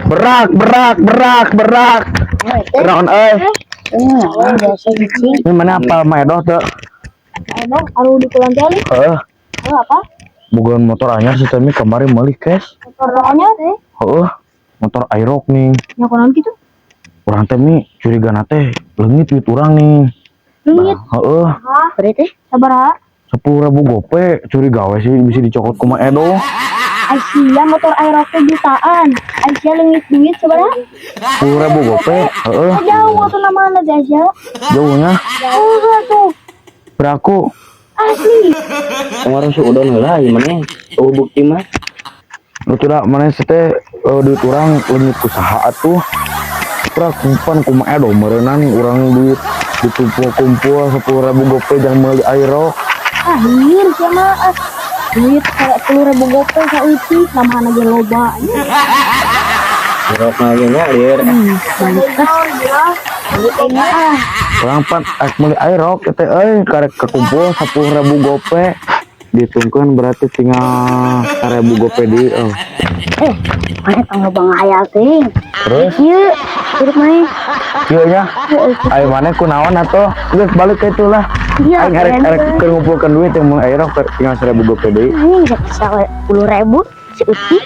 Berak. Kenaon Biasa cicing. ini mana apa maedoh teu? Dong, alu di pulang kali. Alu apa? Bukan motor anyar sistemnya kemarin meuli kes. Motornya teh. Motor Aerox nih. Yang konon gitu. Urang teh nih curiga teh leungit duit urang nih. Leungit. Berarti Sabaraha? 10.000 gope curiga we sih bisa dicokot ku maedoh. Aisyah motor Aerox jutaan. Aisyah leungit duit sabaraha? 10.000 gope. Jauh tuh namanya teh Aisyah. Jauhnya Jauh tuh. beraku. Asli. Kemarin sih udah nilai gimana? Bukti mah. Lu tidak mana sih teh duit urang leungit usaha atuh. Pra kumpan ku maedoh meureunna nih urang duit ditumpul-kumpul 10.000 gope jang meuli Aerox. Akhir sama duit kayak 10.000 gope sauti namanya aja loba. Aerox lagi ngalir. Urang pan meuli Aerox teh karek kekumpul 10.000 gope. Ditungkeun berarti tinggal 1.000 gope di Mana tangga bang hayal ting. terus Iya, hidup main. ieu nya aya maneh kunaon atuh geus balik ke itulah Iya, aing arek keur ngumpulkeun duit yang meuli Aerox tinggal 1.000 gope deui. Ini 10.000 si Uti.